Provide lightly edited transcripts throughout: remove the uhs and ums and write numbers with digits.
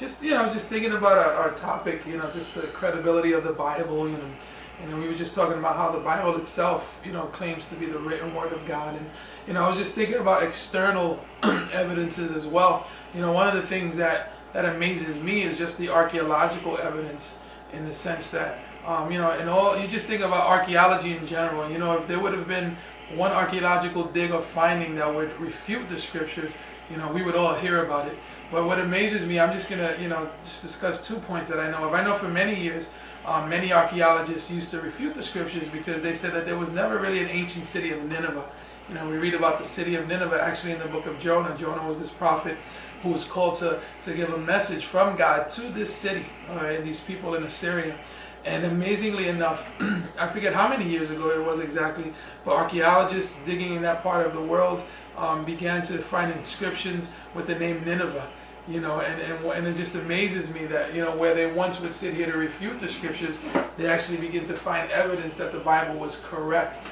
just thinking about our topic, just the credibility of the Bible, and we were just talking about how the Bible itself, claims to be the written word of God. And, I was just thinking about external evidences as well. One of the things that amazes me is just the archaeological evidence, in the sense that, you just think about archaeology in general. If there would have been one archaeological dig or finding that would refute the scriptures, we would all hear about it. But what amazes me, I'm just going to, just discuss 2 points that I know of. I know for many years, many archaeologists used to refute the scriptures because they said that there was never really an ancient city of Nineveh. We read about the city of Nineveh actually in the book of Jonah. Jonah was this prophet who was called to give a message from God to this city, and these people in Assyria. And amazingly enough, I forget how many years ago it was exactly, but archaeologists digging in that part of the world began to find inscriptions with the name Nineveh. And it just amazes me that, where they once would sit here to refute the scriptures, they actually begin to find evidence that the Bible was correct.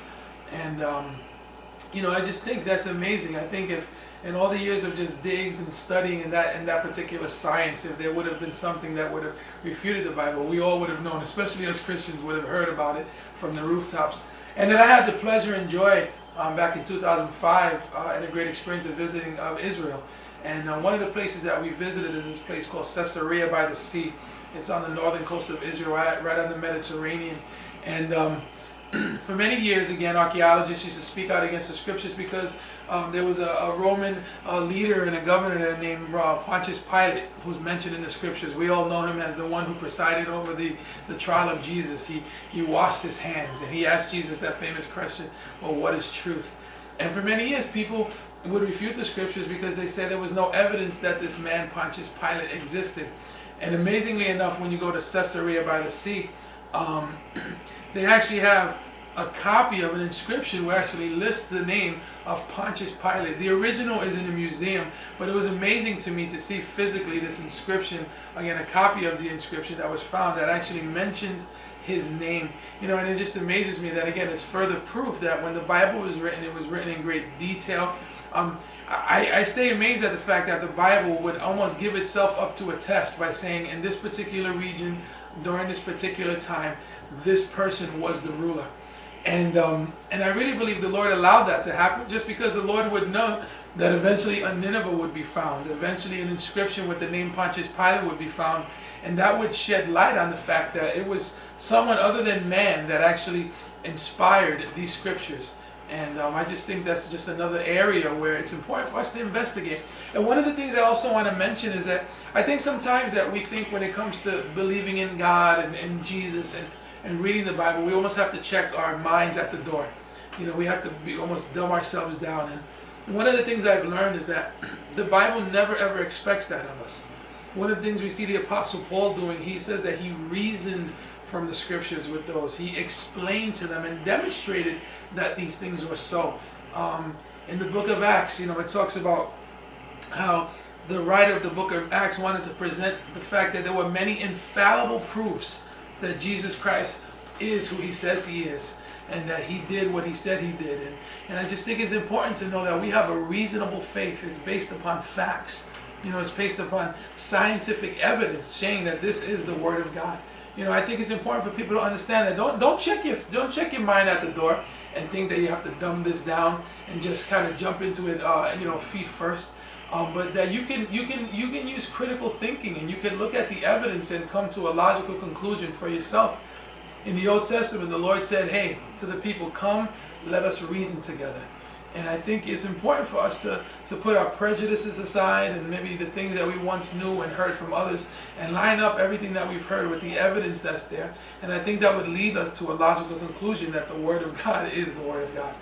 And, I just think that's amazing. I think if in all the years of just digs and studying in that particular science, if there would have been something that would have refuted the Bible, we all would have known, especially us Christians would have heard about it from the rooftops. And then I had the pleasure and joy back in 2005 and a great experience of visiting Israel. And one of the places that we visited is this place called Caesarea by the Sea. It's on the northern coast of Israel, right on the Mediterranean. And for many years, again, archaeologists used to speak out against the scriptures because there was a Roman leader and a governor there named Pontius Pilate, who's mentioned in the scriptures. We all know him as the one who presided over the trial of Jesus. He washed his hands and he asked Jesus that famous question, well, what is truth? And for many years, people would refute the scriptures because they said there was no evidence that this man, Pontius Pilate, existed. And amazingly enough, when you go to Caesarea by the Sea, they actually have a copy of an inscription where actually lists the name of Pontius Pilate. The original is in a museum, but it was amazing to me to see physically this inscription, again, a copy of the inscription that was found that actually mentioned his name. And it just amazes me that, again, it's further proof that when the Bible was written, it was written in great detail. I stay amazed at the fact that the Bible would almost give itself up to a test by saying, in this particular region, during this particular time, this person was the ruler. And I really believe the Lord allowed that to happen just because the Lord would know that eventually a Nineveh would be found. Eventually an inscription with the name Pontius Pilate would be found. And that would shed light on the fact that it was someone other than man that actually inspired these scriptures. And I just think that's just another area where it's important for us to investigate. And one of the things I also want to mention is that I think sometimes that we think when it comes to believing in God and Jesus and reading the Bible, we almost have to check our minds at the door. We have to almost dumb ourselves down. And one of the things I've learned is that the Bible never ever expects that of us. One of the things we see the Apostle Paul doing, he says that he reasoned from the scriptures with those. He explained to them and demonstrated that these things were so. In the book of Acts, it talks about how the writer of the book of Acts wanted to present the fact that there were many infallible proofs that Jesus Christ is who he says he is, and that he did what he said he did. And I just think it's important to know that we have a reasonable faith. It's based upon facts. It's based upon scientific evidence saying that this is the Word of God. I think it's important for people to understand that don't check your mind at the door and think that you have to dumb this down and just kind of jump into it, feet first. But that you can use critical thinking and you can look at the evidence and come to a logical conclusion for yourself. In the Old Testament, the Lord said, "Hey, to the people, come, let us reason together." And I think it's important for us to put our prejudices aside and maybe the things that we once knew and heard from others and line up everything that we've heard with the evidence that's there. And I think that would lead us to a logical conclusion that the Word of God is the Word of God.